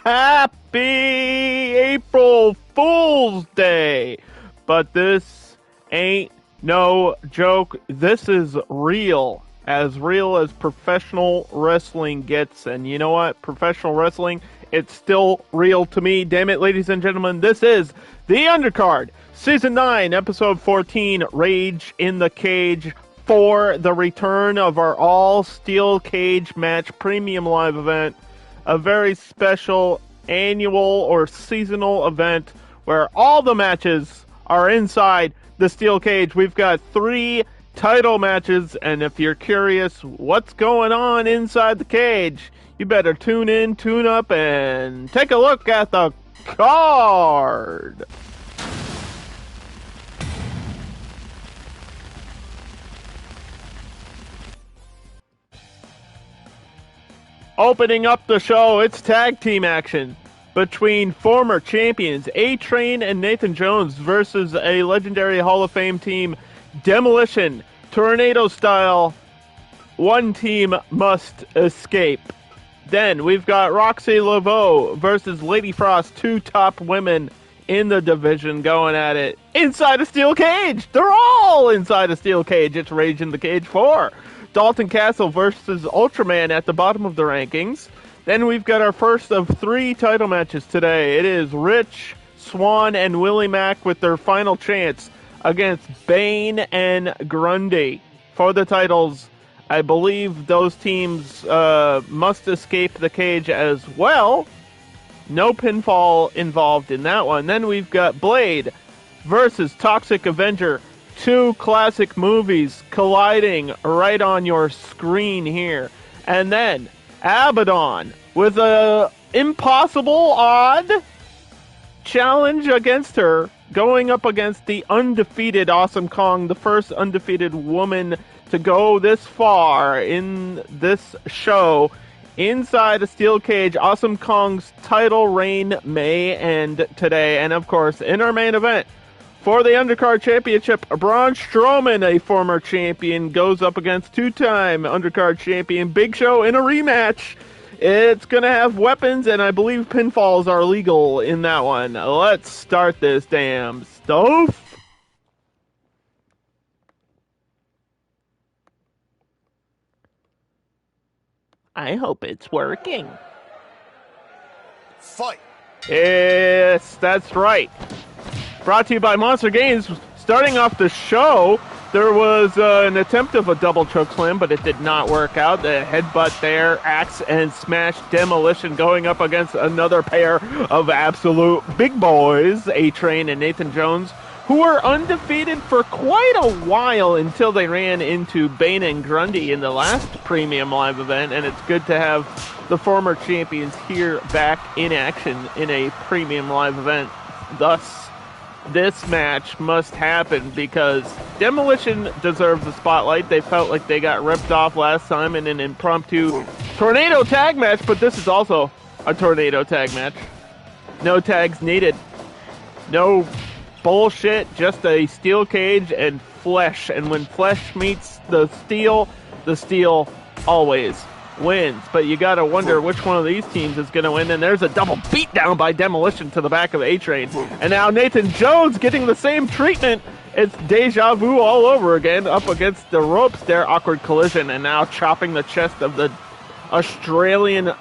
Happy April Fool's Day! But this ain't no joke. This is real as professional wrestling gets. And you know what? Professional wrestling, it's still real to me. Damn it, ladies and gentlemen. This is the Undercard, Season 9, Episode 14, Rage in the Cage, for the return of our all-steel cage match premium live event. A very special annual or seasonal event where all the matches are inside the steel cage. We've got 3 title matches, and if you're curious what's going on inside the cage, you better tune in, tune up, and take a look at the card. Opening up the show, it's tag team action between former champions A-Train and Nathan Jones versus a legendary Hall of Fame team, Demolition. Tornado style, one team must escape. Then we've got Roxxi Laveaux versus Lady Frost, 2 top women in the division going at it inside a steel cage. They're all inside a steel cage. It's Rage in the Cage 4. Dalton Castle versus Ultraman at the bottom of the rankings. Then we've got our first of 3 title matches today. It is Rich, Swann, and Willie Mack with their final chance against Bane and Grundy for the titles. I believe those teams must escape the cage as well. No pinfall involved in that one. Then we've got Blade versus Toxic Avenger. 2 classic movies colliding right on your screen here. And then Abadon with a impossible odd challenge against her, going up against the undefeated Awesome Kong, the first undefeated woman to go this far in this show inside a steel cage. Awesome Kong's title reign may end today. And of course, in our main event, for the Undercard Championship, Braun Strowman, a former champion, goes up against 2-time Undercard champion Big Show in a rematch. It's going to have weapons, and I believe pinfalls are legal in that one. Let's start this damn stuff. I hope it's working. Fight! Yes, that's right. Brought to you by Monster Games. Starting off the show, there was an attempt of a double choke slam, but it did not work out. The headbutt there, axe and smash. Demolition going up against another pair of absolute big boys, A-Train and Nathan Jones, who were undefeated for quite a while until they ran into Bane and Grundy in the last premium live event, and it's good to have the former champions here back in action in a premium live event. Thus, this match must happen because Demolition deserves the spotlight. They felt like they got ripped off last time in an impromptu tornado tag match, but this is also a tornado tag match. No tags needed. No bullshit, just a steel cage and flesh. And when flesh meets the steel always wins. But you gotta wonder which one of these teams is gonna win. And there's a double beatdown by Demolition to the back of A-Train. And now Nathan Jones getting the same treatment. It's deja vu all over again, up against the ropes there. Awkward collision, and now chopping the chest of the Australian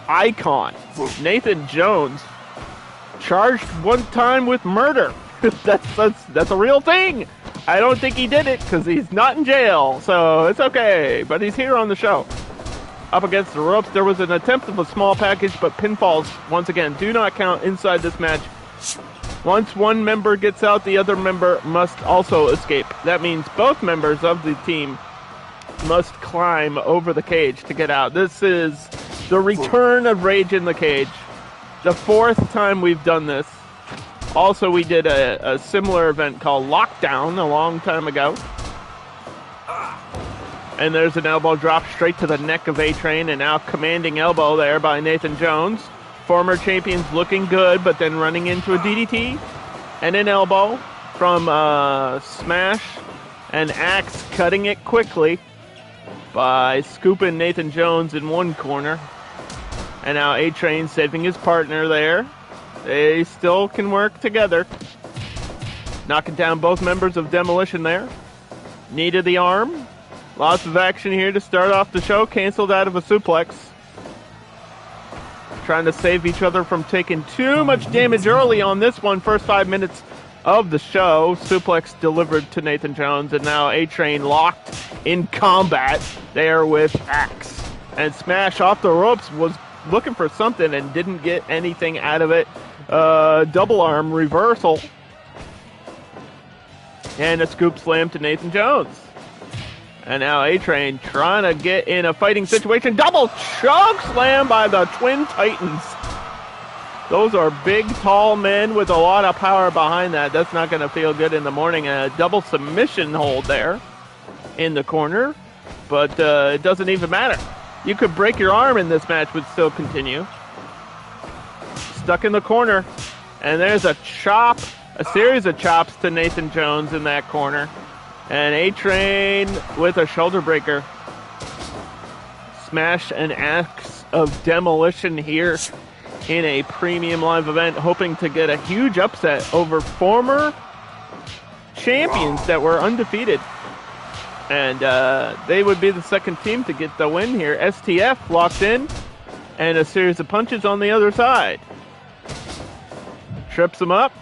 icon. Nathan Jones charged one time with murder. That's a real thing. I don't think he did it because he's not in jail, so it's okay. But he's here on the show. Up against the ropes, there was an attempt of a small package, but pinfalls, once again, do not count inside this match. Once one member gets out, the other member must also escape. That means both members of the team must climb over the cage to get out. This is the return of Rage in the Cage. The 4th time we've done this. Also, we did a similar event called Lockdown a long time ago. And there's an elbow drop straight to the neck of A-Train, and now commanding elbow there by Nathan Jones. Former champions looking good, but then running into a DDT and an elbow from Smash and Axe, cutting it quickly by scooping Nathan Jones in one corner. And now A-Train saving his partner there. They still can work together. Knocking down both members of Demolition there. Knee to the arm. Lots of action here to start off the show. Canceled out of a suplex. Trying to save each other from taking too much damage early on this one. First 5 minutes of the show. Suplex delivered to Nathan Jones. And now A-Train locked in combat there with Axe. And Smash off the ropes was looking for something and didn't get anything out of it. Double arm reversal. And a scoop slam to Nathan Jones. And now A-Train trying to get in a fighting situation. Double choke slam by the Twin Titans. Those are big, tall men with a lot of power behind that. That's not going to feel good in the morning. A double submission hold there in the corner. But it doesn't even matter. You could break your arm and this match would still continue. Stuck in the corner. And there's a chop, a series of chops to Nathan Jones in that corner. And A-Train with a shoulder breaker. Smash an Axe of Demolition here in a premium live event, hoping to get a huge upset over former champions that were undefeated. And they would be the second team to get the win here. STF locked in, and a series of punches on the other side. Trips him up,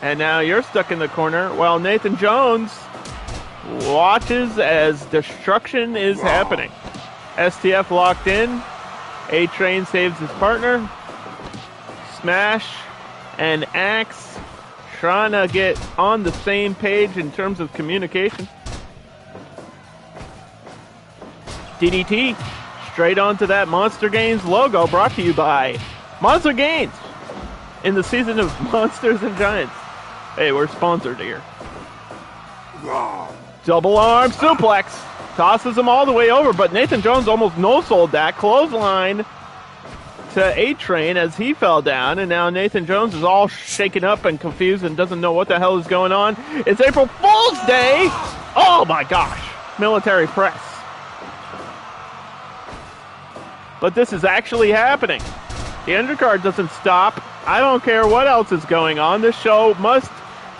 and now you're stuck in the corner while Nathan Jones watches as destruction is happening. STF locked in. A-Train saves his partner. Smash and Axe trying to get on the same page in terms of communication. DDT straight onto that Monster Games logo, brought to you by Monster Games in the season of Monsters and Giants. Hey, we're sponsored here. Double arm suplex. Tosses him all the way over, but Nathan Jones almost no-sold that. Clothesline to A-Train as he fell down, and now Nathan Jones is all shaken up and confused and doesn't know what the hell is going on. It's April Fool's Day! Oh my gosh. Military press. But this is actually happening. The undercard doesn't stop. I don't care what else is going on. This show must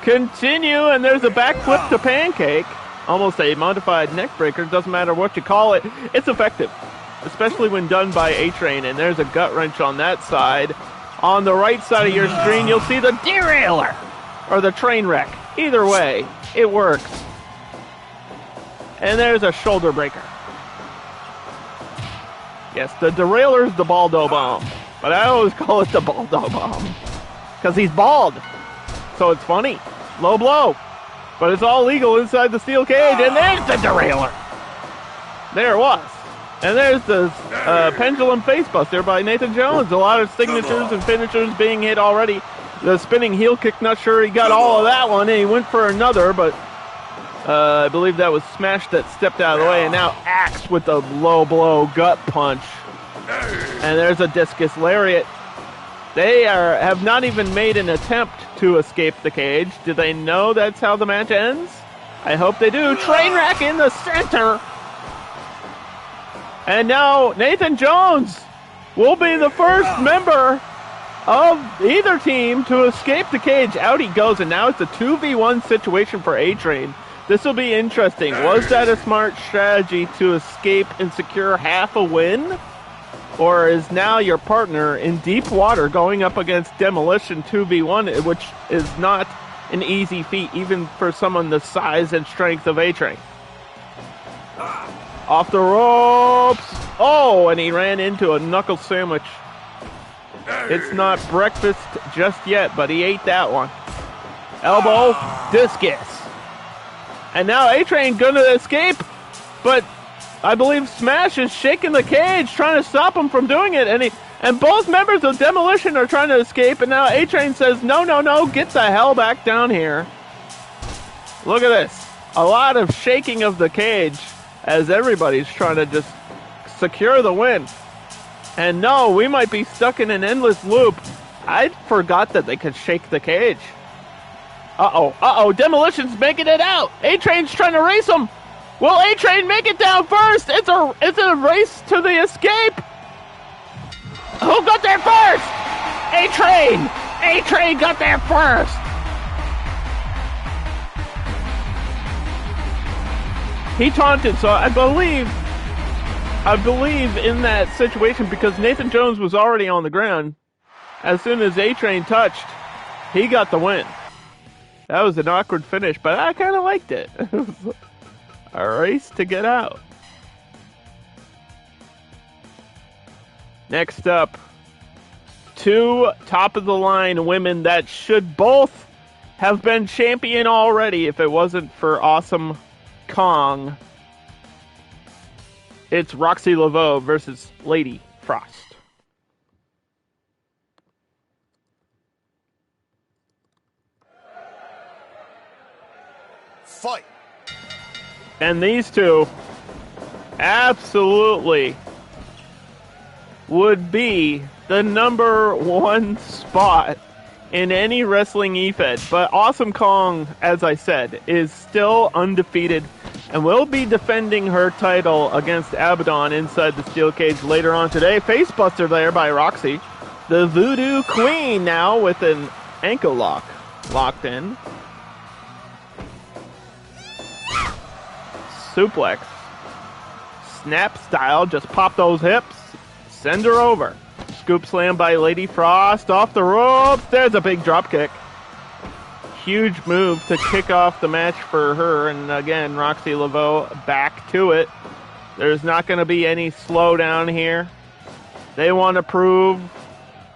continue, and there's a backflip to pancake. Almost a modified neck breaker. Doesn't matter what you call it. It's effective, especially when done by A-Train. And there's a gut wrench on that side. On the right side of your screen, you'll see the derailer or the train wreck. Either way, it works. And there's a shoulder breaker. Yes, the derailer's the Baldo bomb, but I always call it the Baldo bomb because he's bald. So it's funny. Low blow. But it's all legal inside the steel cage, and there's the derailer. There it was. And there's the pendulum facebuster by Nathan Jones. A lot of signatures and finishers being hit already. The spinning heel kick, not sure he got all of that one, and he went for another, but I believe that was Smash that stepped out of the way, and now Axe with the low blow gut punch. And there's a discus lariat. They have not even made an attempt to escape the cage. Do they know that's how the match ends? I hope they do. Train wreck in the center. And now Nathan Jones will be the first member of either team to escape the cage. Out he goes, and now it's a 2v1 situation for A-Train. This will be interesting. Was that a smart strategy to escape and secure half a win? Or is now your partner in deep water going up against Demolition 2v1, which is not an easy feat, even for someone the size and strength of A-Train. Off the ropes. Oh, and he ran into a knuckle sandwich. It's not breakfast just yet, but he ate that one. Elbow, discus. And now A-Train gonna escape, but I believe Smash is shaking the cage, trying to stop him from doing it, and both members of Demolition are trying to escape, and now A-Train says, no, get the hell back down here. Look at this. A lot of shaking of the cage as everybody's trying to just secure the win. And no, we might be stuck in an endless loop. I forgot that they could shake the cage. Uh-oh, Demolition's making it out. A-Train's trying to race him. Will A-Train make it down first? It's a race to the escape. Who got there first? A-Train! A-Train got there first! He taunted, so I believe in that situation, because Nathan Jones was already on the ground, as soon as A-Train touched, he got the win. That was an awkward finish, but I kind of liked it. It was a race to get out. Next up, two top-of-the-line women that should both have been champion already if it wasn't for Awesome Kong. It's Roxxi Laveaux versus Lady Frost. Fight. And these two absolutely would be the number one spot in any wrestling E-Fed. But Awesome Kong, as I said, is still undefeated and will be defending her title against Abadon inside the steel cage later on today. Facebuster there by Roxxi. The Voodoo Queen now with an ankle lock locked in. Suplex. Snap style, just pop those hips. Send her over. Scoop slam by Lady Frost off the ropes. There's a big drop kick. Huge move to kick off the match for her. And again, Roxxi Laveaux back to it. There's not going to be any slowdown here. They want to prove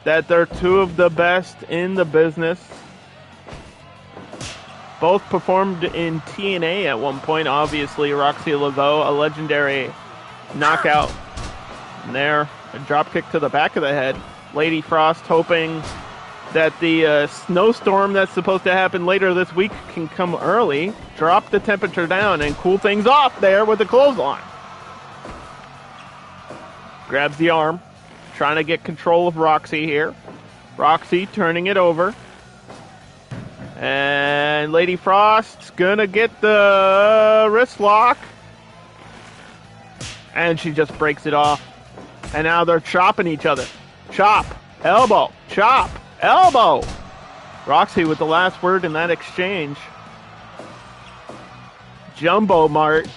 that they're two of the best in the business. Both performed in TNA at one point. Obviously, Roxxi Laveaux, a legendary knockout. And there, a drop kick to the back of the head. Lady Frost hoping that the snowstorm that's supposed to happen later this week can come early, drop the temperature down, and cool things off there with the clothesline. Grabs the arm, trying to get control of Roxxi here. Roxxi turning it over. And Lady Frost's gonna get the wrist lock. And she just breaks it off. And now they're chopping each other. Chop, elbow, chop, elbow. Roxxi with the last word in that exchange. Jumbo Mart,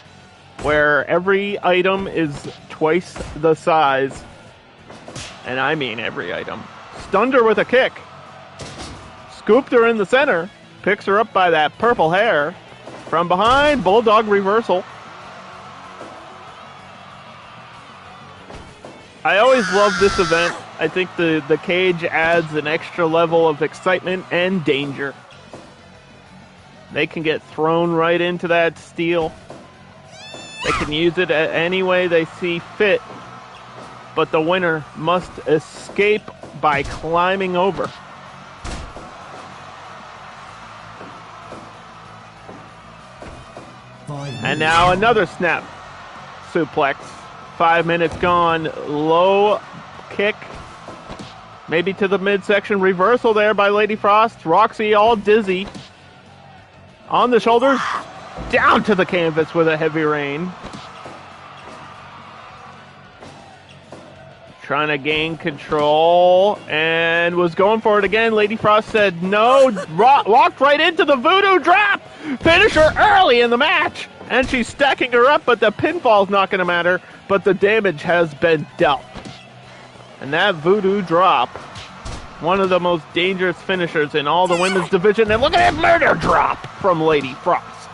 where every item is twice the size. And I mean every item. Stunned her with a kick. Scooped her in the center. Picks her up by that purple hair. From behind, Bulldog reversal. I always love this event. I think the cage adds an extra level of excitement and danger. They can get thrown right into that steel. They can use it any way they see fit. But the winner must escape by climbing over. And now another snap suplex. 5 minutes gone. Low kick. Maybe to the midsection. Reversal there by Lady Frost. Roxxi all dizzy. On the shoulders. Down to the canvas with a heavy rain. Trying to gain control. And was going for it again. Lady Frost said no. Walked right into the voodoo drop. Finish her early in the match. And she's stacking her up, but the pinfall's not going to matter. But the damage has been dealt. And that voodoo drop, one of the most dangerous finishers in all the women's division. And look at that murder drop from Lady Frost.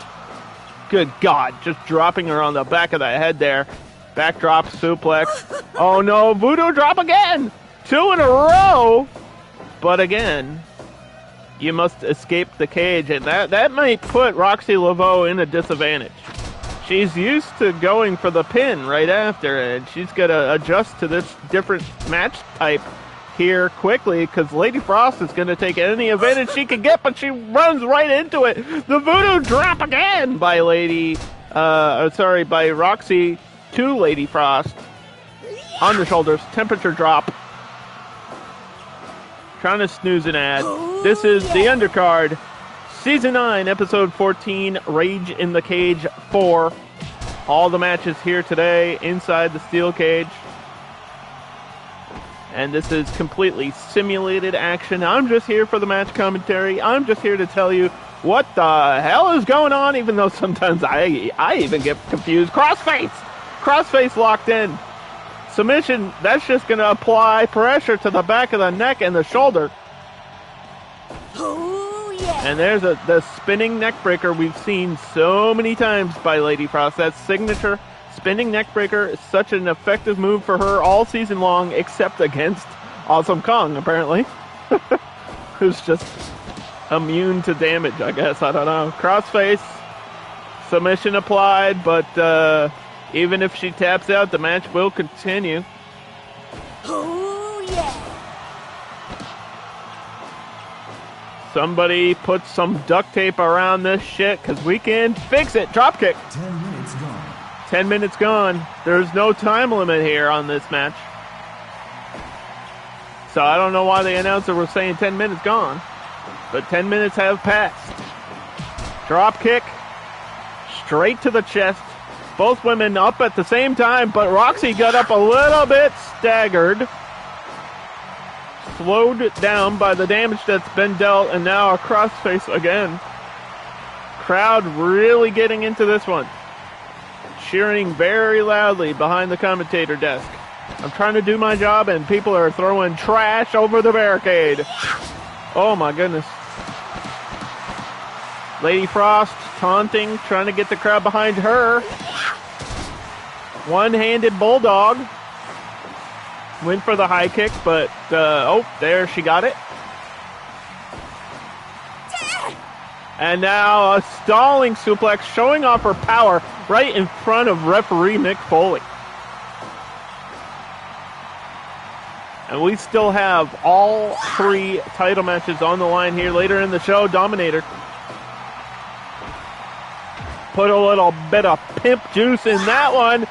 Good God, just dropping her on the back of the head there. Backdrop suplex. Oh no, voodoo drop again. 2 in a row. But again, you must escape the cage. And that might put Roxxi Laveaux in a disadvantage. She's used to going for the pin right after, and she's got to adjust to this different match type here quickly, because Lady Frost is going to take any advantage she can get, but she runs right into it. The voodoo drop again by by Roxxi to Lady Frost. On the shoulders, temperature drop. Trying to snooze an ad. This is the Undercard. Season 9, Episode 14, Rage in the Cage 4. All the matches here today inside the steel cage. And this is completely simulated action. I'm just here for the match commentary. I'm just here to tell you what the hell is going on, even though sometimes I even get confused. Crossface! Crossface locked in. Submission, that's just going to apply pressure to the back of the neck and the shoulder. Oh, yeah. And there's the spinning neck breaker we've seen so many times by Lady Frost. That signature spinning neck breaker is such an effective move for her all season long, except against Awesome Kong, apparently. Who's just immune to damage, I guess. I don't know. Crossface, submission applied, but even if she taps out, the match will continue. Oh, yeah. Somebody put some duct tape around this shit, because we can fix it. Dropkick. 10 minutes gone. 10 minutes gone. There's no time limit here on this match. So I don't know why the announcer was saying 10 minutes gone. But 10 minutes have passed. Drop kick. Straight to the chest. Both women up at the same time, but Roxxi got up a little bit staggered. Slowed down by the damage that's been dealt, and now a crossface again. Crowd really getting into this one. Cheering very loudly behind the commentator desk. I'm trying to do my job, and people are throwing trash over the barricade. Oh my goodness. Lady Frost taunting, trying to get the crowd behind her. One-handed bulldog. Went for the high kick, but, oh, there she got it. And now a stalling suplex, showing off her power right in front of referee Mick Foley. And we still have all 3 title matches on the line here later in the show. Dominator put a little bit of pimp juice in that one,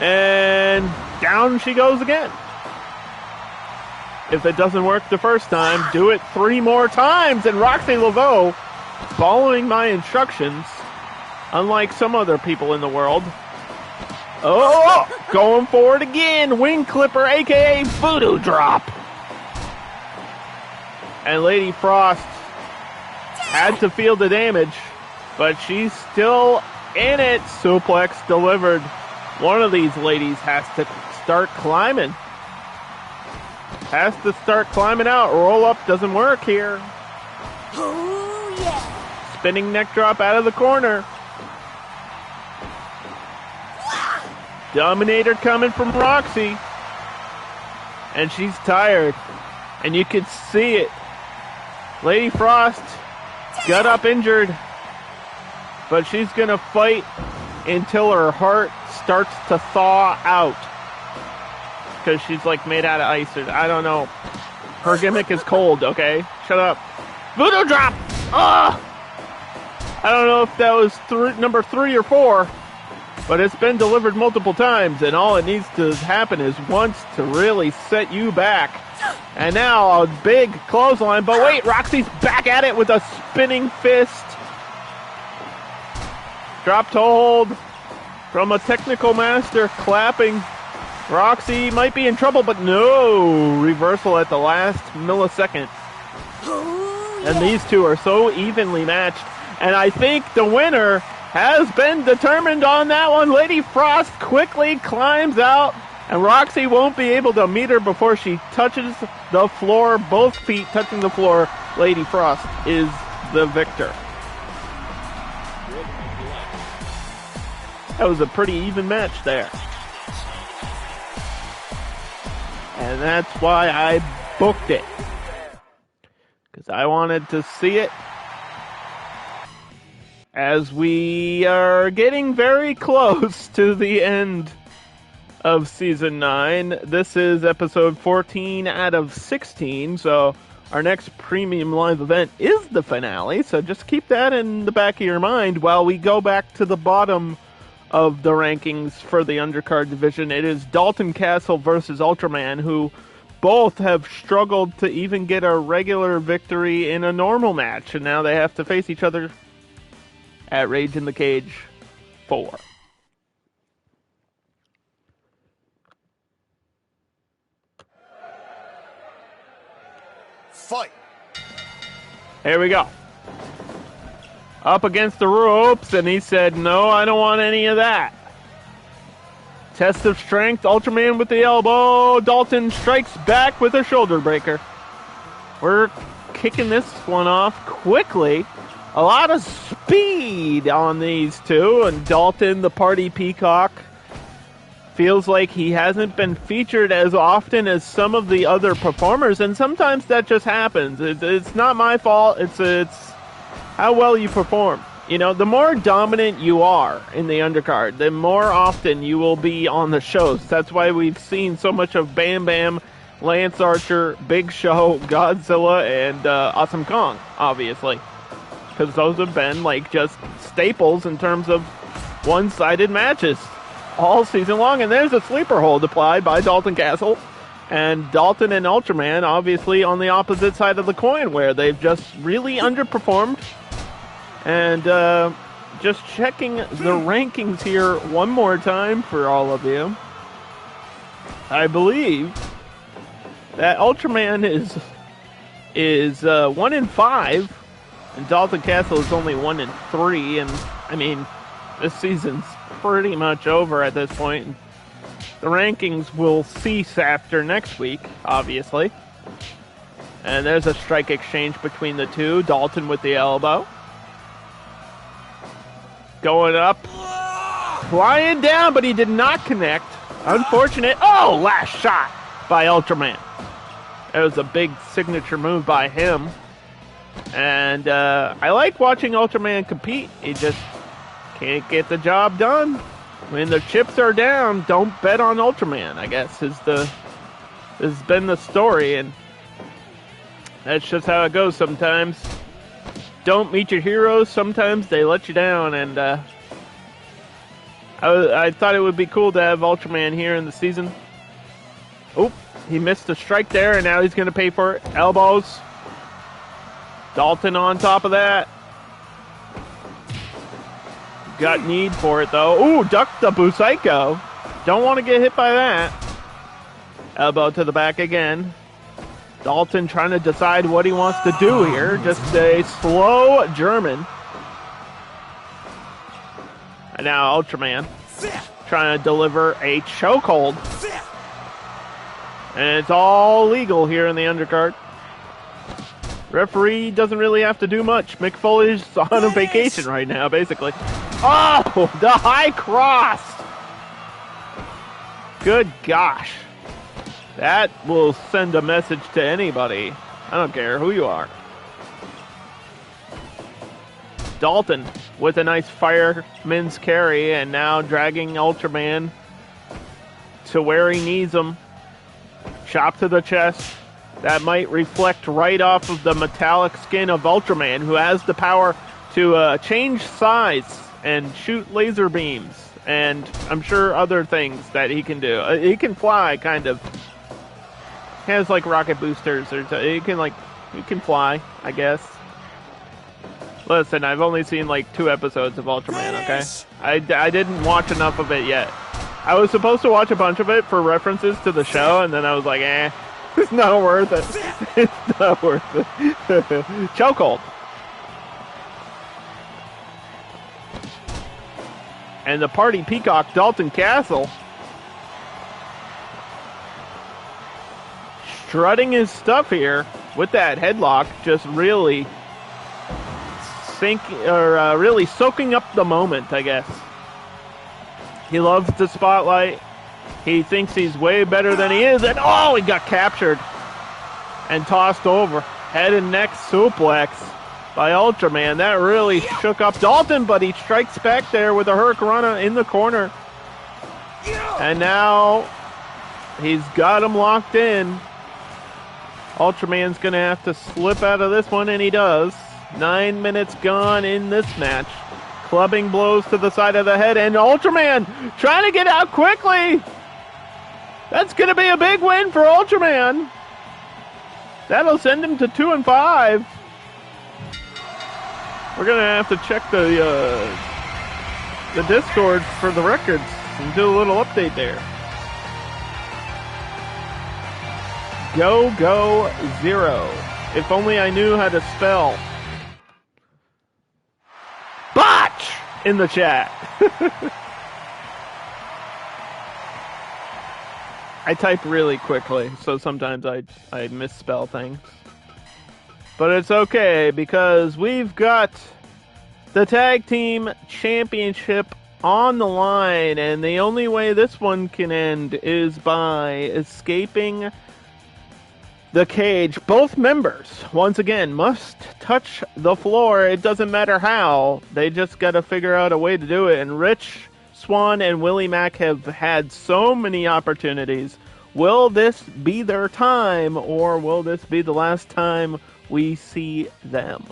and down she goes again. If it doesn't work the first time, do it 3 more times. And Roxxi Laveaux, following my instructions, unlike some other people in the world. Oh, going for it again. Wing Clipper, a.k.a. Voodoo Drop. And Lady Frost had to feel the damage, but she's still in it. Suplex delivered. One of these ladies has to start climbing. Has to start climbing out. Roll up doesn't work here. Oh, yeah. Spinning neck drop out of the corner. Dominator coming from Roxxi. And she's tired. And you can see it. Lady Frost got up injured. But she's going to fight until her heart starts to thaw out. Because she's like made out of ice. Or, I don't know. Her gimmick is cold, okay? Shut up. Voodoo Drop! Ugh! I don't know if that was number 3 or 4. But it's been delivered multiple times, and all it needs to happen is once to really set you back. And now a big clothesline, but wait, Roxy's back at it with a spinning fist. Drop to hold from a technical master, clapping. Roxy might be in trouble, but no, reversal at the last millisecond. And these two are so evenly matched, and I think the winner has been determined on that one. Lady Frost quickly climbs out, and Roxy won't be able to meet her before she touches the floor. Both feet touching the floor. Lady Frost is the victor. That was a pretty even match there. And that's why I booked it. Because I wanted to see it. As we are getting very close to the end of Season 9. This is episode 14 out of 16, so our next premium live event is the finale, so just keep that in the back of your mind while we go back to the bottom of the rankings for the Undercard division. It is Dalton Castle versus Ultraman, who both have struggled to even get a regular victory in a normal match, and now they have to face each other at Rage in the Cage 4. Fight. Here we go. Up against the ropes, and he said, no, I don't want any of that. Test of strength, Ultraman with the elbow. Dalton strikes back with a shoulder breaker. We're kicking this one off quickly. A lot of speed on these two, and Dalton, the party peacock, feels like he hasn't been featured as often as some of the other performers, and sometimes that just happens. It's not my fault. It's how well you perform. You know, the more dominant you are in the undercard, the more often you will be on the shows. That's why we've seen so much of Bam Bam, Lance Archer, Big Show, Godzilla, and Awesome Kong, obviously. Because those have been, like, just staples in terms of one-sided matches all season long. And there's a sleeper hold applied by Dalton Castle. And Dalton and Ultraman, obviously, on the opposite side of the coin, where they've just really underperformed. And just checking the rankings here one more time for all of you. I believe that Ultraman is 1-5, and Dalton Castle is only 1-3. And I mean, this season's pretty much over at this point. The rankings will cease after next week, obviously. And there's a strike exchange between the two. Dalton with the elbow. Going up. Flying down, but he did not connect. Unfortunate. Oh, last shot by Ultraman. It was a big signature move by him. And I like watching Ultraman compete. He just can't get the job done. When the chips are down, don't bet on Ultraman, I guess, has been the story. And that's just how it goes sometimes. Don't meet your heroes. Sometimes they let you down. And I thought it would be cool to have Ultraman here in the season. Oh, he missed a strike there, and now he's going to pay for it. Elbows. Dalton on top of that. Got need for it, though. Ooh, ducked the Busaiko. Don't want to get hit by that. Elbow to the back again. Dalton trying to decide what he wants to do here. Just a slow German. And now Ultraman trying to deliver a chokehold. And it's all legal here in the undercard. Referee doesn't really have to do much. Mick Foley's on a vacation right now, basically. Oh, the high cross. Good gosh. That will send a message to anybody. I don't care who you are. Dalton with a nice fireman's carry, and now dragging Ultraman to where he needs him. Chop to the chest. That might reflect right off of the metallic skin of Ultraman, who has the power to change size and shoot laser beams. And I'm sure other things that he can do. He can fly, kind of. He has like rocket boosters, or he can fly, I guess. Listen, I've only seen like 2 episodes of Ultraman, okay? I didn't watch enough of it yet. I was supposed to watch a bunch of it for references to the show, and then I was like, it's not worth it. It's not worth it. Chokehold. And the party peacock, Dalton Castle, strutting his stuff here with that headlock, just really really soaking up the moment, I guess. He loves the spotlight. He thinks he's way better than he is, and he got captured and tossed over. Head and neck suplex by Ultraman. That really shook up Dalton, but he strikes back there with a Hurricanrana in the corner. And now he's got him locked in. Ultraman's going to have to slip out of this one, and he does. 9 minutes gone in this match. Clubbing blows to the side of the head, and Ultraman trying to get out quickly. That's going to be a big win for Ultraman. That'll send him to 2-5. We're going to have to check the Discord for the records and do a little update there. Go 0. If only I knew how to spell. Botch! In the chat. I type really quickly, so sometimes I misspell things. But it's okay, because we've got the Tag Team Championship on the line, and the only way this one can end is by escaping the cage. Both members, once again, must touch the floor. It doesn't matter how. They just got to figure out a way to do it. And Rich, Swann, and Willie Mack have had so many opportunities. Will this be their time, or will this be the last time we see them?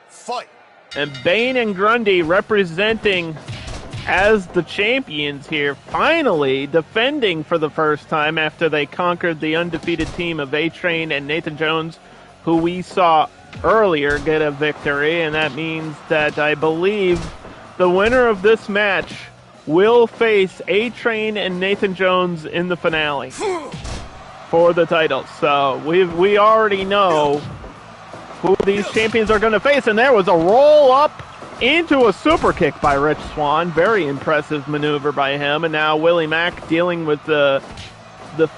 Fight. And Bane and Grundy representing as the champions here, finally defending for the first time after they conquered the undefeated team of A-Train and Nathan Jones, who we saw earlier get a victory, and that means that I believe the winner of this match will face A-Train and Nathan Jones in the finale for the titles. So we already know who these champions are going to face, and there was a roll up into a super kick by Rich Swann. Very impressive maneuver by him, and now Willie Mack dealing with the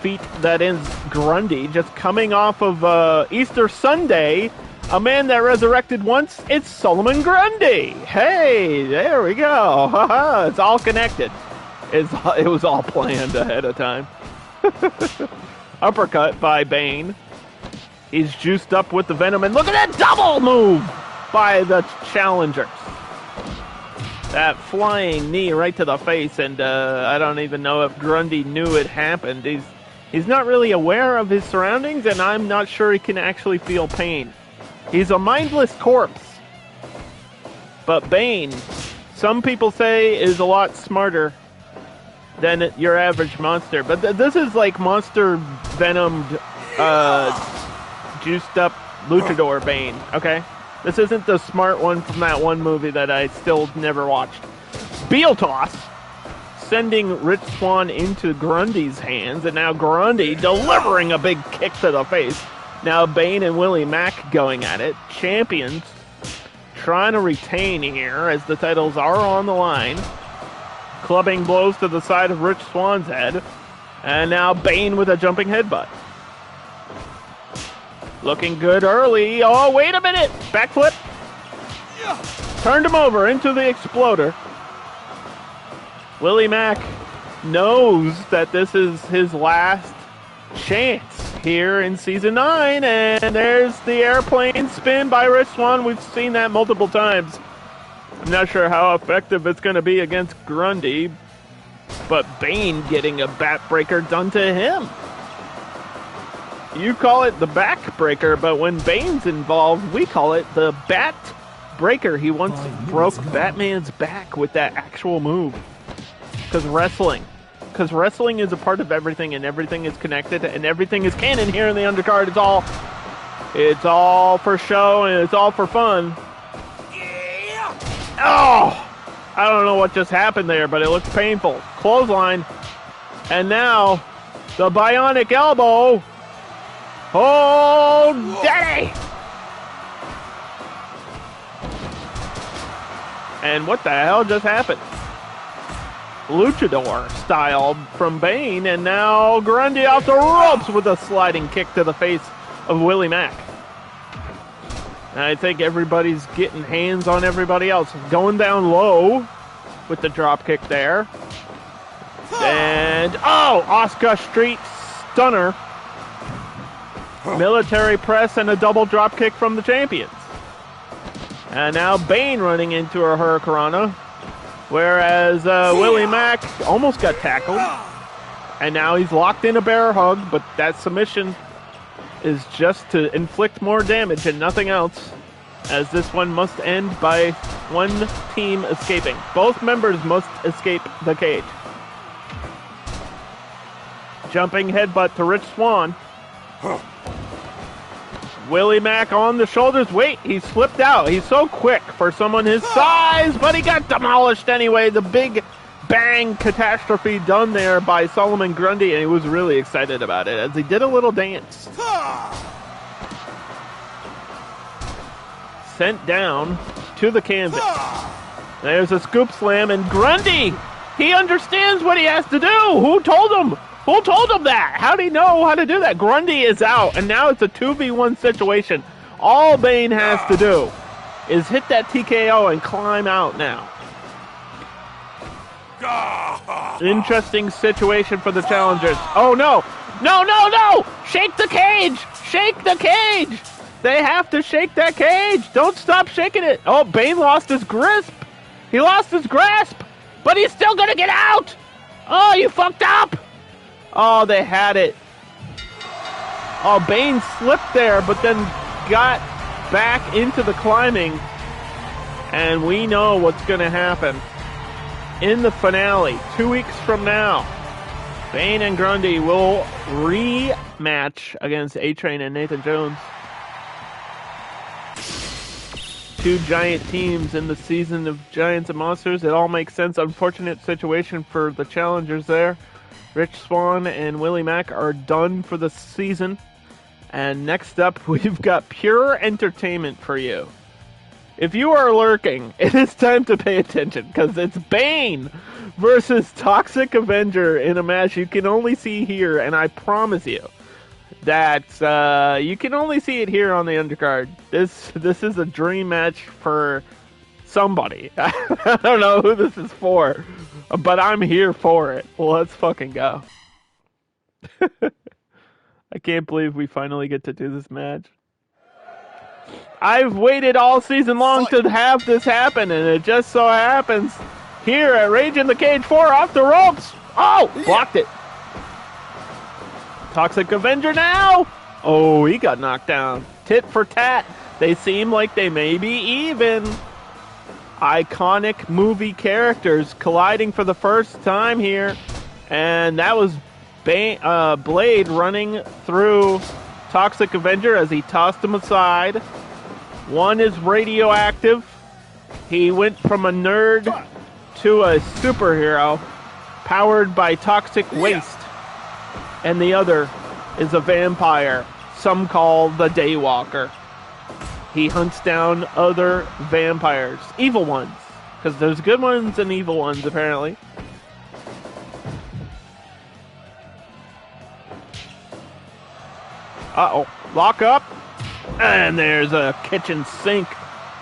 feat that ends Grundy, just coming off of Easter Sunday. A man that resurrected once, it's Solomon Grundy. Hey, there we go. It's all connected. It was all planned ahead of time. Uppercut by Bane. He's juiced up with the Venom, and look at that double move by the challengers. That flying knee right to the face, and I don't even know if Grundy knew it happened. He's not really aware of his surroundings, and I'm not sure he can actually feel pain. He's a mindless corpse. But Bane, some people say, is a lot smarter than your average monster. But this is like monster venomed, juiced up luchador Bane, okay? This isn't the smart one from that one movie that I still never watched. Beal toss, sending Rich Swann into Grundy's hands, and now Grundy delivering a big kick to the face. Now Bane and Willie Mack going at it. Champions trying to retain here as the titles are on the line. Clubbing blows to the side of Rich Swann's head. And now Bane with a jumping headbutt. Looking good early. Oh, wait a minute. Backflip. Turned him over into the exploder. Willie Mack knows that this is his last chance here in Season 9, and there's the airplane spin by Rich Swann. We've seen that multiple times. I'm not sure how effective it's going to be against Grundy, but Bane getting a backbreaker done to him. You call it the backbreaker, but when Bane's involved, we call it the bat breaker. He once broke Batman's back with that actual move. Because wrestling is a part of everything, and everything is connected, and everything is canon here in the Undercard. It's all for show, and it's all for fun. Oh! I don't know what just happened there, but it looked painful. Clothesline. And now, the bionic elbow. Oh, daddy! And what the hell just happened? Luchador style from Bane, and now Grundy off the ropes with a sliding kick to the face of Willie Mack. And I think everybody's getting hands on everybody else. Going down low with the drop kick there. And, Oscar Street stunner. Military press and a double drop kick from the champions. And now Bane running into a Hurricanrana. Whereas Willie Mack almost got tackled. And now he's locked in a bear hug, but that submission is just to inflict more damage and nothing else, as this one must end by one team escaping. Both members must escape the cage. Jumping headbutt to Rich Swann. Willie Mack on the shoulders. Wait, he slipped out. He's so quick for someone his size, but he got demolished anyway. The big bang catastrophe done there by Solomon Grundy, and he was really excited about it as he did a little dance. Sent down to the canvas. There's a scoop slam, and Grundy, he understands what he has to do. Who told him? Who told him that? How'd he know how to do that? Grundy is out, and now it's a 2v1 situation. All Bane has to do is hit that TKO and climb out now. Interesting situation for the challengers. Oh, no. No, no, no! Shake the cage! Shake the cage! They have to shake that cage! Don't stop shaking it! Oh, Bane lost his grasp! He lost his grasp! But he's still gonna get out! Oh, you fucked up! Oh, they had it. Oh, Bane slipped there, but then got back into the climbing. And we know what's gonna happen. In the finale, 2 weeks from now, Bane and Grundy will rematch against A-Train and Nathan Jones. Two giant teams in the season of Giants and Monsters. It all makes sense. Unfortunate situation for the challengers there. Rich Swann and Willie Mack are done for the season. And next up, we've got pure entertainment for you. If you are lurking, it is time to pay attention, because it's Bane versus Toxic Avenger in a match you can only see here, and I promise you that you can only see it here on the Undercard. This is a dream match for somebody. I don't know who this is for, but I'm here for it. Well, let's fucking go. I can't believe we finally get to do this match. I've waited all season long to have this happen, and it just so happens here at Rage in the Cage 4 off the ropes. Oh, blocked it. Toxic Avenger now. Oh, he got knocked down. Tit for tat. They seem like they may be even. Iconic movie characters colliding for the first time here. And that was Blade running through Toxic Avenger as he tossed him aside. One is radioactive. He went from a nerd to a superhero powered by toxic waste. And the other is a vampire, some call the Daywalker. He hunts down other vampires, evil ones, because there's good ones and evil ones apparently. Uh-oh, lock up. And there's a kitchen sink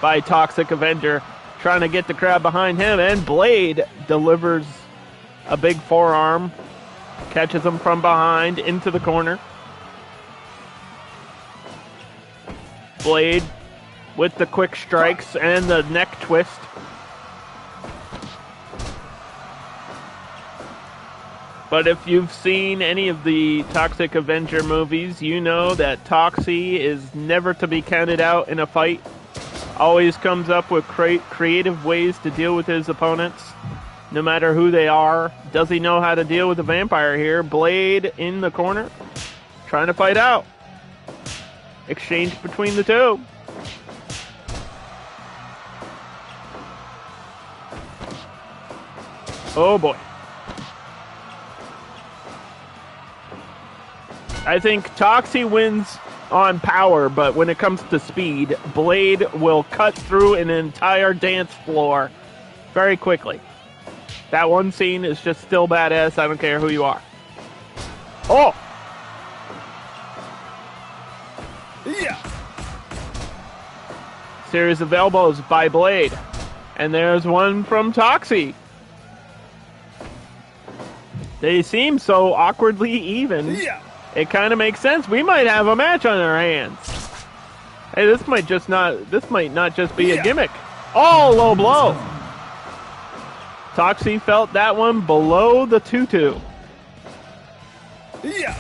by Toxic Avenger trying to get the crowd behind him. And Blade delivers a big forearm, catches him from behind into the corner. Blade with the quick strikes and the neck twist. But if you've seen any of the Toxic Avenger movies, you know that Toxie is never to be counted out in a fight. Always comes up with creative ways to deal with his opponents, no matter who they are. Does he know how to deal with the vampire here? Blade in the corner, trying to fight out. Exchange between the two. Oh boy. I think Toxie wins on power, but when it comes to speed, Blade will cut through an entire dance floor very quickly. That one scene is just still badass. I don't care who you are. Oh! Yeah! Series of elbows by Blade. And there's one from Toxie. They seem so awkwardly even. Yeah. It kind of makes sense. We might have a match on our hands. Hey, this might not just be a gimmick. Oh, low blow. Toxie felt that one below the tutu. Yeah.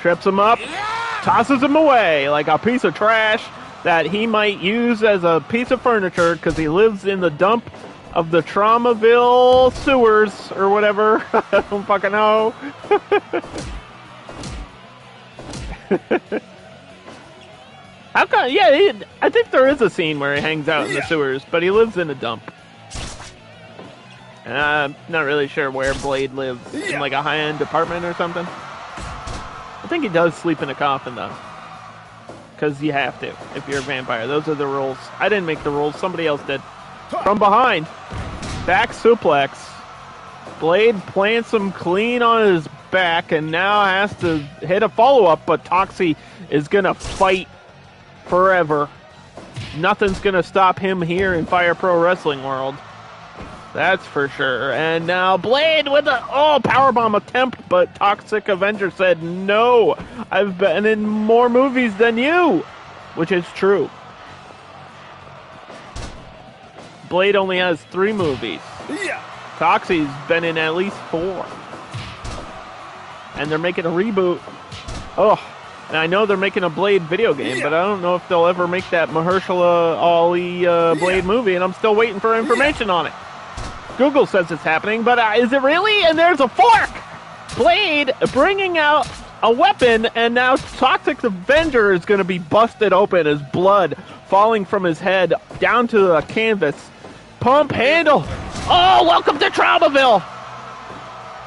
Trips him up, tosses him away like a piece of trash that he might use as a piece of furniture because he lives in the dump of the Traumaville sewers or whatever. I don't fucking know. How come? Yeah, I think there is a scene where he hangs out in the sewers, but he lives in a dump. I'm not really sure where Blade lives. In like a high-end apartment or something. I think he does sleep in a coffin, though. Because you have to, if you're a vampire. Those are the rules. I didn't make the rules. Somebody else did. From behind. Back suplex. Blade plants him clean on his back and now has to hit a follow-up, but Toxie is going to fight forever. Nothing's going to stop him here in Fire Pro Wrestling World. That's for sure. And now Blade with a powerbomb attempt, but Toxic Avenger said, no, I've been in more movies than you, which is true. Blade only has 3 movies. Toxie's been in at least 4. And they're making a reboot. And I know they're making a Blade video game, but I don't know if they'll ever make that Mahershala Ali Blade movie, and I'm still waiting for information on it. Google says it's happening, but is it really? And there's a fork! Blade bringing out a weapon, and now Toxic Avenger is going to be busted open as blood falling from his head down to the canvas. Pump handle. Oh, welcome to Traumaville!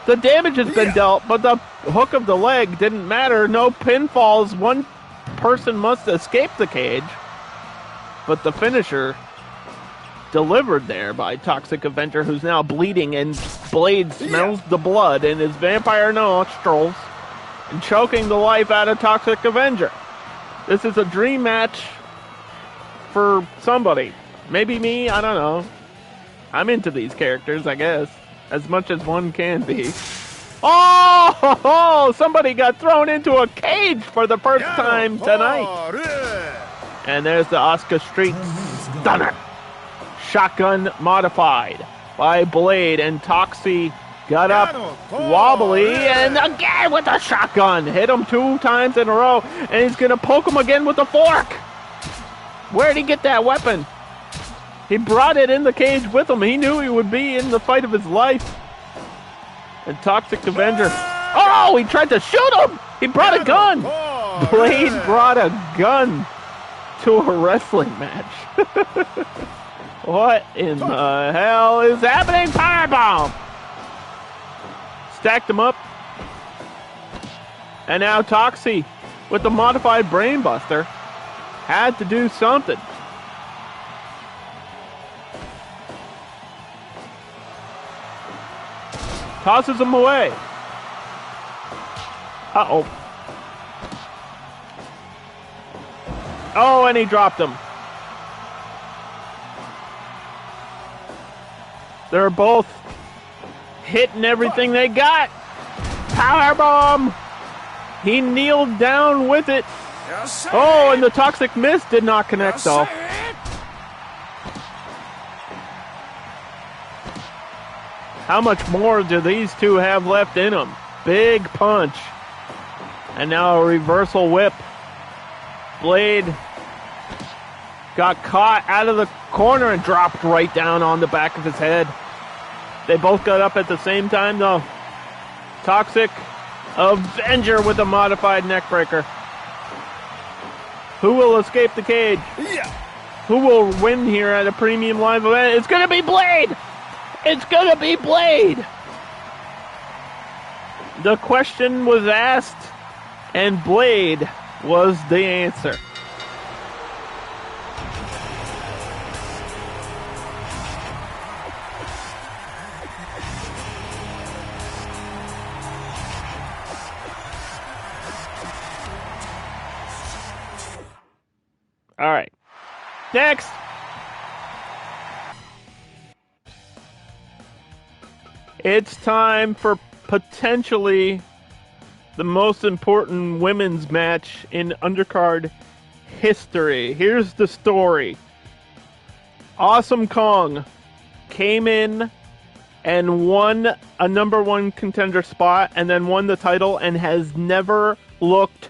The damage has been dealt, but the hook of the leg didn't matter. No pinfalls. One person must escape the cage. But the finisher delivered there by Toxic Avenger, who's now bleeding, and Blade smells the blood in his vampire nostrils and choking the life out of Toxic Avenger. This is a dream match for somebody. Maybe me, I don't know. I'm into these characters, I guess, as much as one can be. Oh, somebody got thrown into a cage for the first time tonight. And there's the Oscar Street Stunner. Shotgun modified by Blade, and Toxie got up wobbly, and again with a shotgun. Hit him 2 times in a row, and he's going to poke him again with a fork. Where'd he get that weapon? He brought it in the cage with him. He knew he would be in the fight of his life. And Toxic Avenger, he tried to shoot him. He brought a gun. Blade brought a gun to a wrestling match. What in the hell is happening? Powerbomb! Stacked him up. And now Toxie, with the modified Brainbuster, had to do something. Tosses him away. Uh-oh. Oh, and he dropped him. They're both hitting everything they got. Powerbomb. He kneeled down with it. Oh, and the Toxic Mist did not connect, though. How much more do these two have left in them? Big punch. And now a reversal whip. Blade got caught out of the corner and dropped right down on the back of his head. They both got up at the same time, though. Toxic Avenger with a modified neckbreaker. Who will escape the cage? Who will win here at a premium live event? It's going to be Blade! It's going to be Blade! The question was asked, and Blade was the answer. All right. Next. It's time for potentially the most important women's match in Undercard history. Here's the story. Awesome Kong came in and won a number 1 contender spot and then won the title and has never looked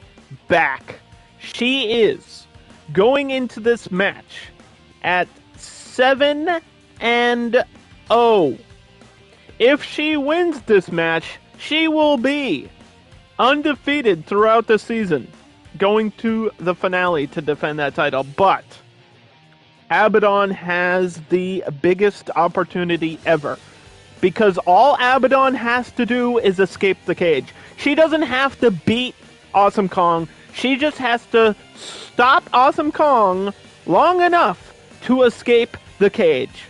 back. She is going into this match at 7-0. If she wins this match, she will be undefeated throughout the season, going to the finale to defend that title. But Abadon has the biggest opportunity ever because all Abadon has to do is escape the cage. She doesn't have to beat Awesome Kong. She just has to stop Awesome Kong long enough to escape the cage.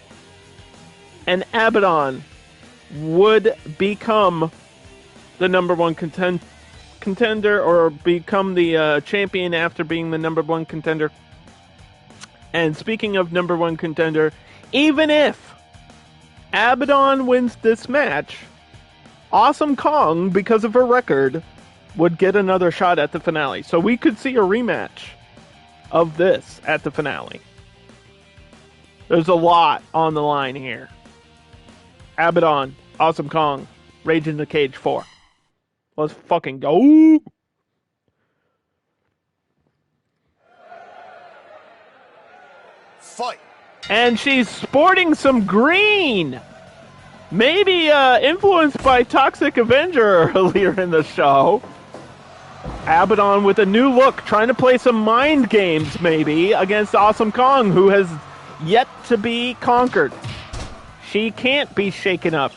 And Abadon would become the number one contender, or become the champion after being the number one contender. And speaking of number one contender, even if Abadon wins this match, Awesome Kong, because of her record, would get another shot at the finale. So we could see a rematch of this at the finale. There's a lot on the line here. Abadon, Awesome Kong, Rage in the Cage 4. Let's fucking go. Fight. And she's sporting some green. Maybe influenced by Toxic Avenger earlier in the show. Abadon with a new look, trying to play some mind games maybe against Awesome Kong, who has yet to be conquered. She can't be shaken up.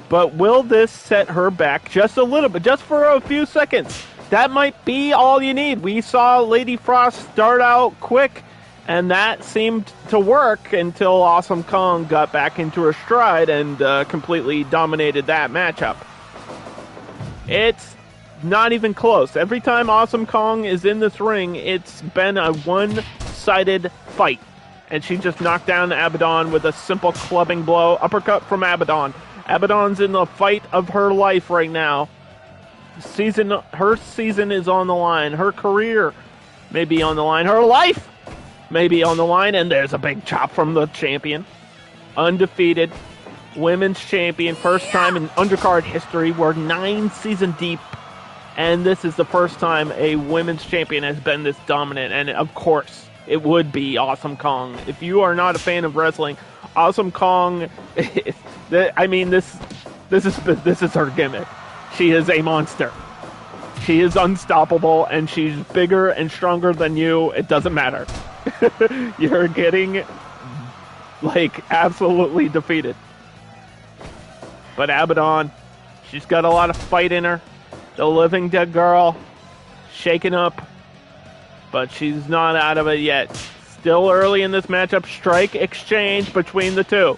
But will this set her back just a little bit, just for a few seconds? That might be all you need. We saw Lady Frost start out quick, and that seemed to work until Awesome Kong got back into her stride and completely dominated that matchup. It's not even close. Every time Awesome Kong is in this ring, it's been a one-sided fight. And she just knocked down Abadon with a simple clubbing blow. Uppercut from Abadon. Abadon's in the fight of her life right now. Her season is on the line. Her career may be on the line. Her life may be on the line. And there's a big chop from the champion. Undefeated women's champion. First time in Undercard history. We're 9 seasons deep. And this is the first time a women's champion has been this dominant. And of course, it would be Awesome Kong. If you are not a fan of wrestling, Awesome Kong, I mean, this is her gimmick. She is a monster. She is unstoppable, and she's bigger and stronger than you. It doesn't matter. You're getting, absolutely defeated. But Abadon, she's got a lot of fight in her. The living dead girl, shaken up, but she's not out of it yet. Still early in this matchup, strike exchange between the two.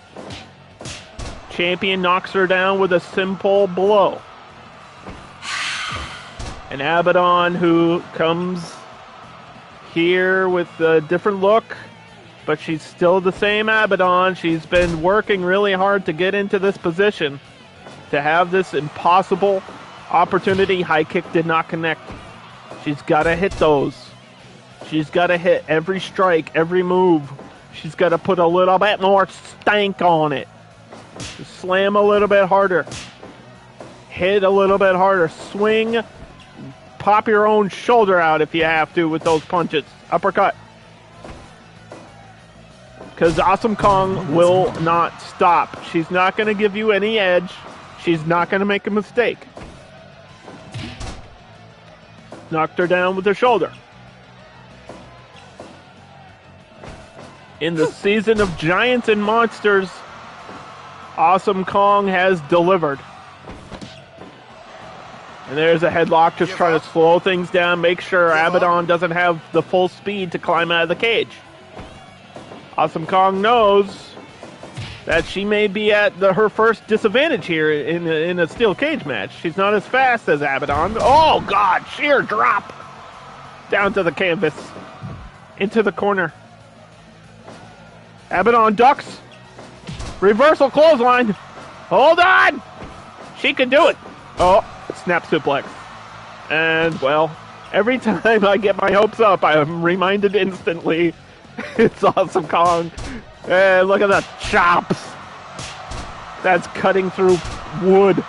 Champion knocks her down with a simple blow. And Abadon, who comes here with a different look, but she's still the same Abadon. She's been working really hard to get into this position, to have this impossible opportunity. High kick did not connect. She's got to hit those. She's got to hit every strike, every move. She's got to put a little bit more stank on it. Just slam a little bit harder. Hit a little bit harder. Swing. Pop your own shoulder out if you have to with those punches. Uppercut. Because Awesome Kong will not stop. She's not going to give you any edge. She's not going to make a mistake. Knocked her down with her shoulder. In the season of Giants and Monsters, Awesome Kong has delivered. And there's a headlock, just trying to slow things down, make sure Abadon doesn't have the full speed to climb out of the cage. Awesome Kong knows that she may be at her first disadvantage here in a steel cage match. She's not as fast as Abadon. Oh, God, sheer drop. Down to the canvas. Into the corner. Abadon ducks. Reversal clothesline. Hold on. She can do it. Oh, snap suplex. And, well, every time I get my hopes up, I am reminded instantly it's Awesome Kong. And look at the chops. That's cutting through wood.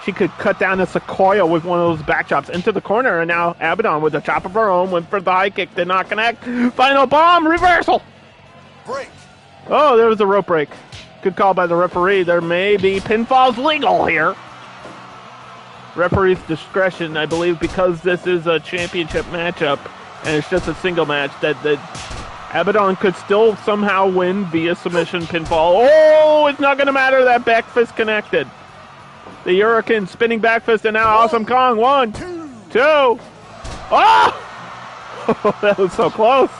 She could cut down a sequoia with one of those back chops into the corner. And now Abadon with a chop of her own went for the high kick. Did not connect. Final bomb. Reversal. Break. Oh, there was a rope break. Good call by the referee. There may be pinfalls legal here. Referee's discretion, I believe, because this is a championship matchup and it's just a single match, that Abadon could still somehow win via submission pinfall. Oh, it's not going to matter. That back fist connected. The Hurricane spinning back fist, and now Awesome Kong. 1, 2. Oh! That was so close.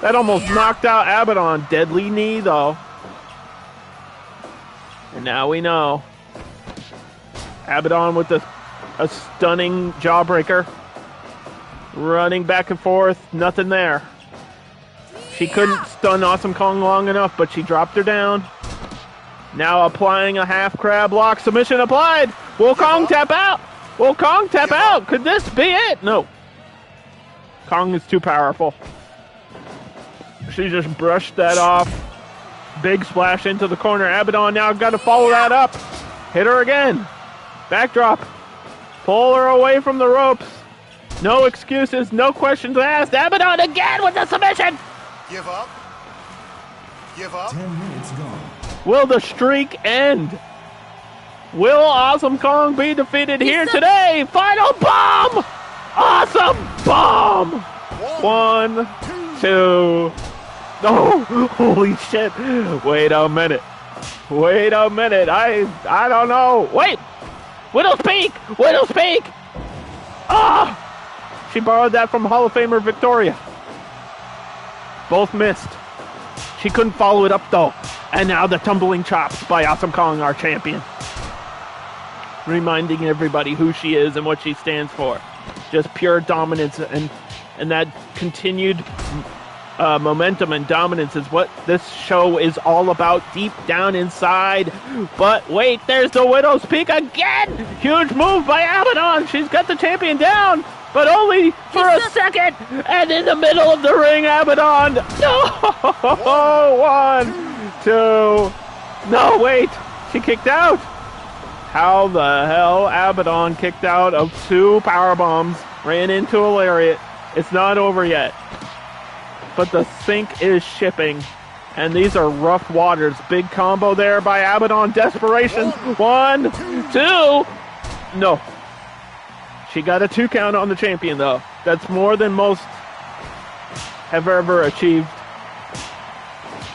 That almost knocked out Abadon. Deadly knee, though. And now we know. Abadon with a stunning jawbreaker. Running back and forth. Nothing there. She couldn't stun Awesome Kong long enough, but she dropped her down. Now applying a half crab lock. Submission applied. Will Kong tap out? Will Kong tap out? Could this be it? No. Kong is too powerful. She just brushed that off. Big splash into the corner. Abadon now got to follow that up. Hit her again. Backdrop. Pull her away from the ropes. No excuses. No questions asked. Abadon again with the submission. Give up. Give up. 10 minutes gone. Will the streak end? Will Awesome Kong be defeated here today? Final bomb! Awesome bomb! 1, 2. Oh, holy shit. Wait a minute. Wait a minute. I don't know. Wait! Widow's Peak! Widow's Peak! Ah! She borrowed that from Hall of Famer Victoria. Both missed. She couldn't follow it up, though. And now the tumbling chops by Awesome Kong, our champion. Reminding everybody who she is and what she stands for. Just pure dominance, and that continued momentum and dominance is what this show is all about deep down inside. But wait, there's the Widow's Peak again! Huge move by Abadon. She's got the champion down, but only for a second. And in the middle of the ring, Abadon. No! 1, 2. No, wait. She kicked out. How the hell Abadon kicked out of 2 powerbombs, ran into a lariat. It's not over yet. But the sink is shipping. And these are rough waters. Big combo there by Abadon. Desperation. 1, 2. No. She got a 2 count on the champion, though. That's more than most have ever achieved.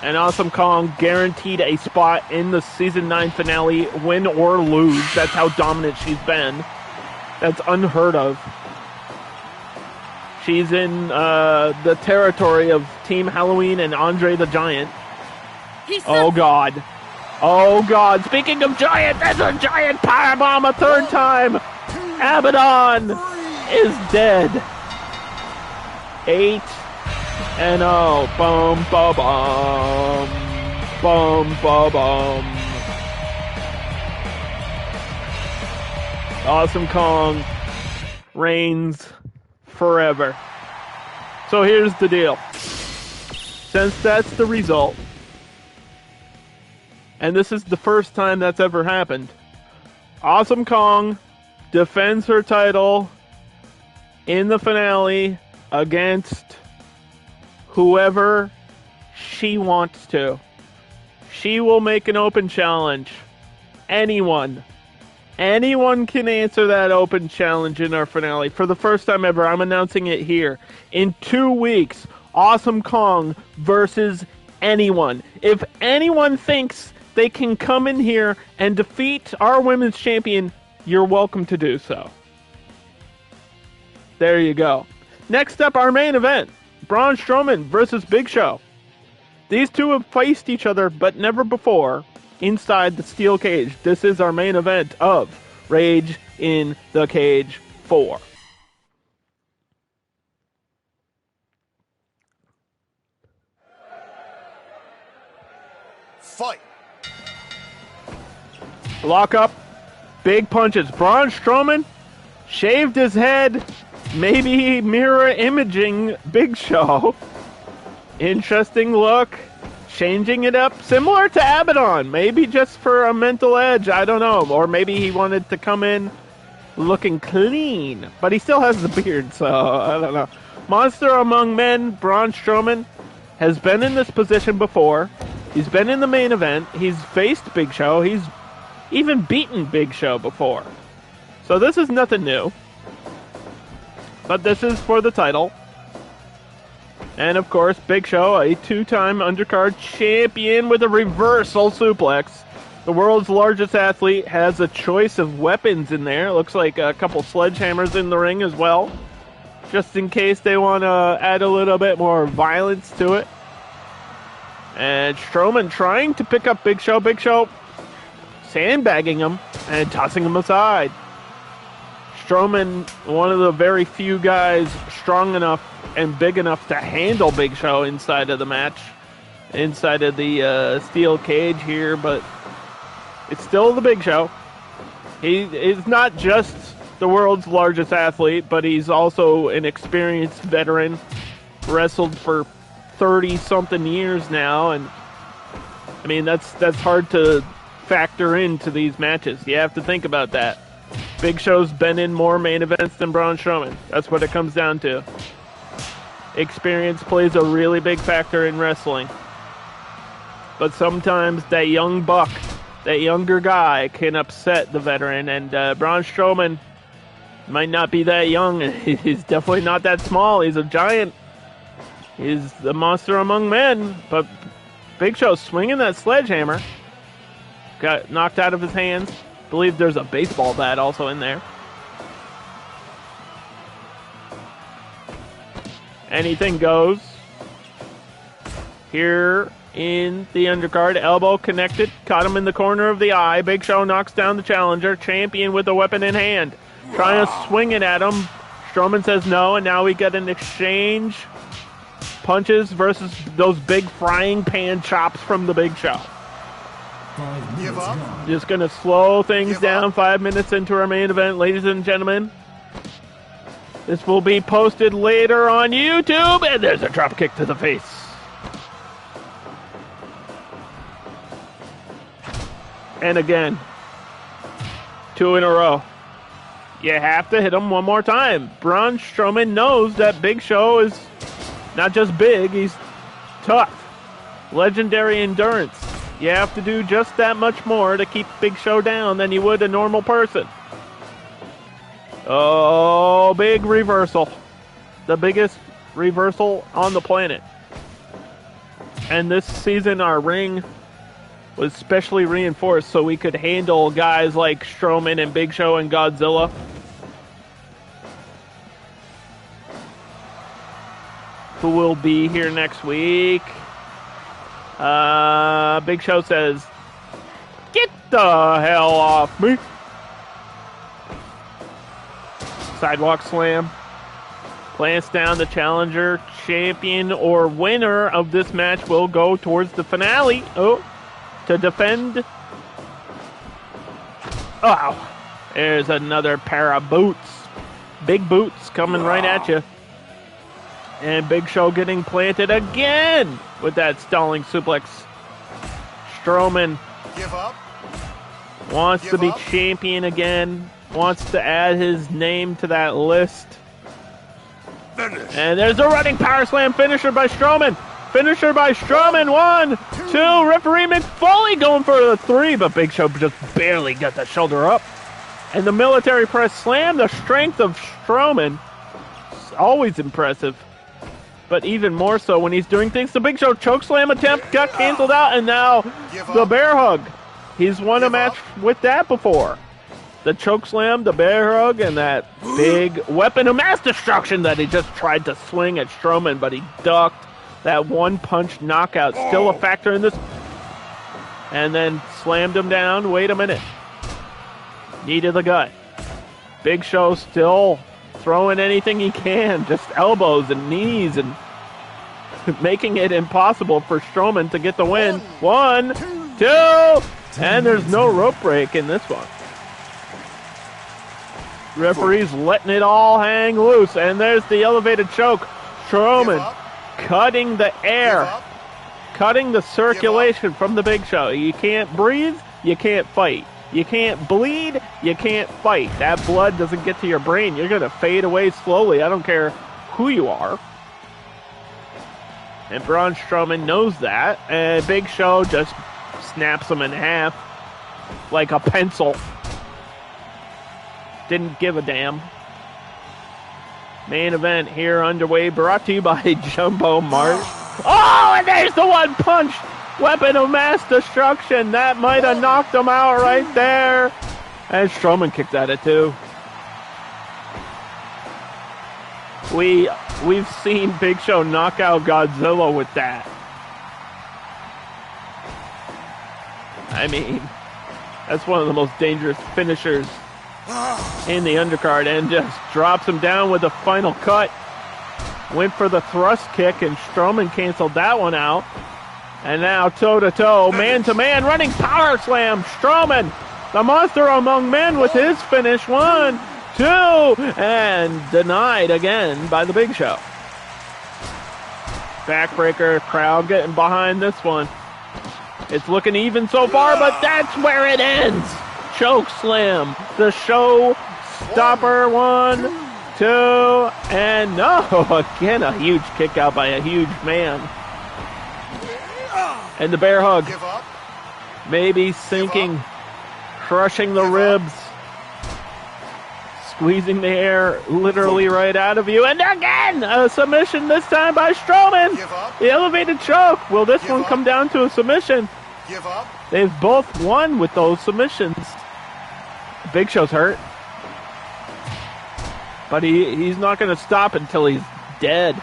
And Awesome Kong guaranteed a spot in the Season 9 finale, win or lose. That's how dominant she's been. That's unheard of. She's in the territory of Team Halloween and Andre the Giant. Oh, God. Oh, God. Speaking of Giant, there's a Giant powerbomb a 3rd time. Abadon is dead. 8-0. Boom, ba, bum. Boom, ba, bum. Awesome Kong reigns forever. So here's the deal. Since that's the result, and this is the first time that's ever happened, Awesome Kong defends her title in the finale against whoever she wants to. She will make an open challenge. Anyone can answer that open challenge in our finale. For the first time ever, I'm announcing it here. In 2 weeks, Awesome Kong versus anyone. If anyone thinks they can come in here and defeat our women's champion, you're welcome to do so. There you go. Next up, our main event. Braun Strowman versus Big Show. These two have faced each other, but never before, inside the steel cage. This is our main event of Rage in the Cage 4. Fight. Lock up. Big punches. Braun Strowman shaved his head, maybe mirror imaging Big Show. Interesting look. Changing it up, similar to Abadon. Maybe just for a mental edge, I don't know. Or maybe he wanted to come in looking clean. But he still has the beard, so I don't know. Monster among men, Braun Strowman has been in this position before. He's been in the main event. He's faced Big Show. He's even beaten Big Show before. So this is nothing new. But this is for the title. And, of course, Big Show, a two-time undercard champion with a reversal suplex. The world's largest athlete has a choice of weapons in there. Looks like a couple sledgehammers in the ring as well, just in case they want to add a little bit more violence to it. And Strowman trying to pick up Big Show. Big Show sandbagging him and tossing him aside. Strowman, one of the very few guys strong enough and big enough to handle Big Show inside of the match, inside of the steel cage here, but it's still the Big Show. He is not just the world's largest athlete, but he's also an experienced veteran, wrestled for 30-something years now, and I mean, that's hard to factor into these matches. You have to think about that. Big Show's been in more main events than Braun Strowman. That's what it comes down to. Experience plays a really big factor in wrestling. But sometimes that young buck, that younger guy, can upset the veteran. And Braun Strowman might not be that young. He's definitely not that small. He's a giant. He's the monster among men. But Big Show swinging that sledgehammer. Got knocked out of his hands. I believe there's a baseball bat also in there. Anything goes. Here in the undercard, elbow connected, caught him in the corner of the eye. Big Show knocks down the challenger, champion with a weapon in hand. Trying to swing it at him. Strowman says no, and now we get an exchange. Punches versus those big frying pan chops from the Big Show. Give up. Just going to slow things down. 5 minutes into our main event, ladies and gentlemen. This will be posted later on YouTube, and there's a drop kick to the face. And again, 2 in a row. You have to hit him one more time. Braun Strowman knows that Big Show is not just big, he's tough. Legendary endurance. You have to do just that much more to keep Big Show down than you would a normal person. Oh, big reversal. The biggest reversal on the planet. And this season, our ring was specially reinforced so we could handle guys like Strowman and Big Show and Godzilla. Who will be here next week. Big Show says, "Get the hell off me." Sidewalk slam. Plants down the challenger, champion or winner of this match will go towards the finale. Oh, to defend. Oh, there's another pair of boots. Big boots coming right at you. And Big Show getting planted again with that stalling suplex. Strowman wants to be champion again. Wants to add his name to that list. And there's a running power slam finisher by Strowman. Finisher by Strowman. 1, 2. Referee McFoley going for the 3, but Big Show just barely got the shoulder up. And the military press slam. The strength of Strowman is always impressive. But even more so when he's doing things. The Big Show chokeslam attempt got canceled out, and now the bear hug. He's won a match with that before. The chokeslam, the bear hug, and that big weapon of mass destruction that he just tried to swing at Strowman, but he ducked. That one-punch knockout, still a factor in this. And then slammed him down. Wait a minute. Knee to the gut. Big Show still throwing anything he can, just elbows and knees, and making it impossible for Strowman to get the win. 1, 2, and there's no rope break in this one. Referee's letting it all hang loose, and there's the elevated choke. Strowman cutting the air, cutting the circulation from the Big Show. You can't breathe, you can't fight. You can't bleed, you can't fight. That blood doesn't get to your brain. You're going to fade away slowly. I don't care who you are. And Braun Strowman knows that. And Big Show just snaps him in half like a pencil. Didn't give a damn. Main event here underway, brought to you by Jumbo Mart. Oh, and there's the one punch! Weapon of mass destruction. That might have knocked him out right there. And Strowman kicked at it too. We've seen Big Show knock out Godzilla with that. I mean, that's one of the most dangerous finishers in the undercard, and just drops him down with the final cut. Went for the thrust kick, and Strowman canceled that one out. And now toe-to-toe, man-to-man, running power slam. Strowman, the monster among men, with his finish. 1, 2, and denied again by the Big Show. Backbreaker, crowd getting behind this one. It's looking even so far, but that's where it ends. Choke slam, the show stopper. 1, 2, and no, again a huge kick out by a huge man. And the bear hug, maybe sinking, crushing the ribs, squeezing the air literally right out of you. And again, a submission, this time by Strowman. The elevated choke. Will this one come down to a submission? They've both won with those submissions. Big Show's hurt, but he's not going to stop until he's dead.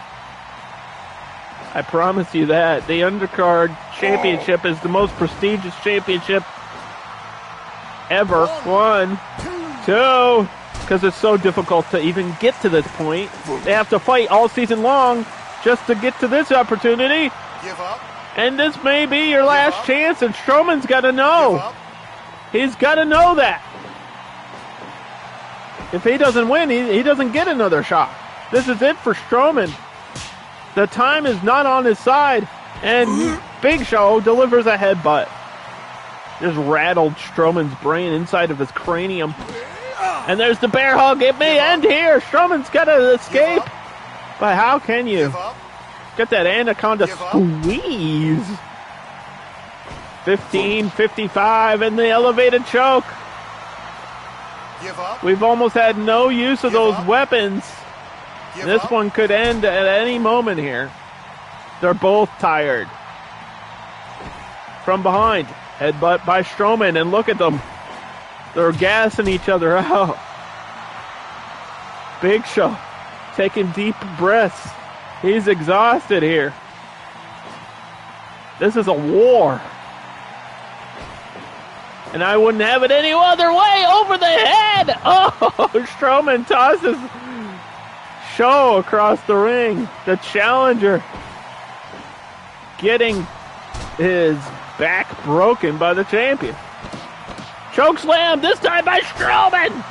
I promise you that. The Undercard Championship is the most prestigious championship ever. 1, 2, because it's so difficult to even get to this point. They have to fight all season long just to get to this opportunity. And this may be your last chance, and Strowman's got to know. He's got to know that. If he doesn't win, he doesn't get another shot. This is it for Strowman. The time is not on his side, and Big Show delivers a headbutt. Just rattled Strowman's brain inside of his cranium. And there's the bear hug. It may end here. Strowman's got to escape. But how can you? Get that anaconda squeeze. 15-55 and the elevated choke. We've almost had no use of those weapons. This one could end at any moment here. They're both tired. From behind, headbutt by Strowman, and look at them. They're gassing each other out. Big Show taking deep breaths. He's exhausted here. This is a war. And I wouldn't have it any other way. Over the head. Oh, Strowman tosses Show across the ring. The challenger getting his back broken by the champion. Choke slam, this time by Strowman.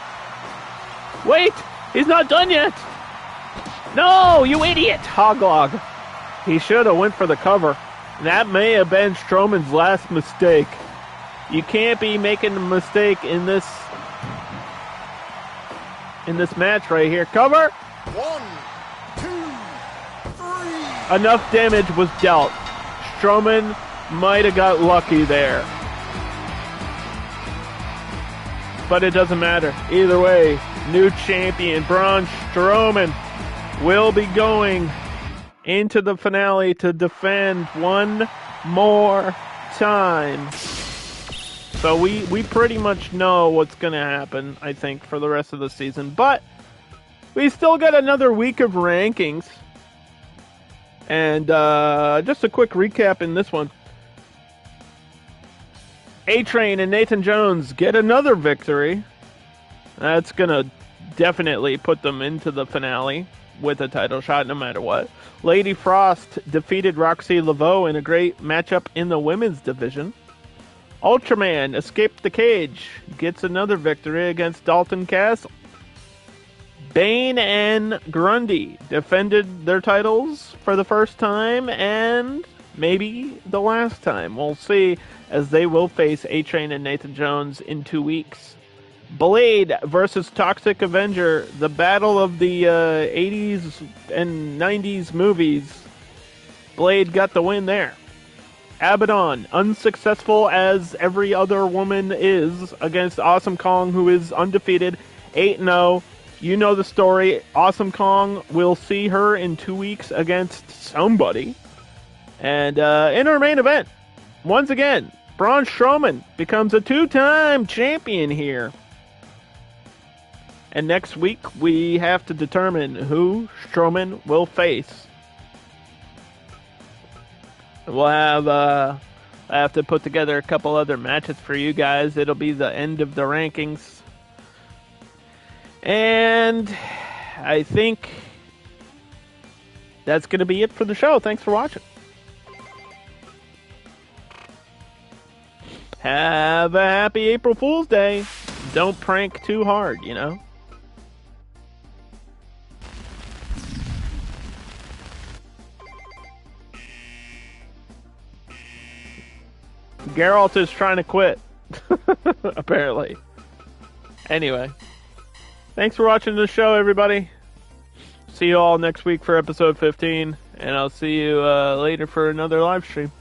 Wait, he's not done yet. No, you idiot. Hoglog. He should have went for the cover. That may have been Strowman's last mistake. You can't be making a mistake in this match right here. Cover. 1, 2, 3. Enough damage was dealt. Strowman might have got lucky there. But it doesn't matter. Either way, new champion Braun Strowman will be going into the finale to defend one more time. So we pretty much know what's going to happen, I think, for the rest of the season. But we still got another week of rankings. And just a quick recap in this one. A-Train and Nathan Jones get another victory. That's going to definitely put them into the finale with a title shot no matter what. Lady Frost defeated Roxxi Laveaux in a great matchup in the women's division. Ultraman escaped the cage, gets another victory against Dalton Castle. Bane and Grundy defended their titles for the first time and maybe the last time. We'll see, as they will face A-Train and Nathan Jones in 2 weeks. Blade versus Toxic Avenger, the battle of the 80s and 90s movies. Blade got the win there. Abadon, unsuccessful as every other woman is, against Awesome Kong, who is undefeated, 8-0. You know the story. Awesome Kong will see her in 2 weeks against somebody. And in our main event, once again, Braun Strowman becomes a 2-time champion here. And next week, we have to determine who Strowman will face. We'll have I have to put together a couple other matches for you guys. It'll be the end of the rankings. And I think that's going to be it for the show. Thanks for watching. Have a happy April Fool's Day. Don't prank too hard, you know? Geralt is trying to quit. Apparently. Anyway. Thanks for watching the show, everybody. See you all next week for episode 15. And I'll see you later for another live stream.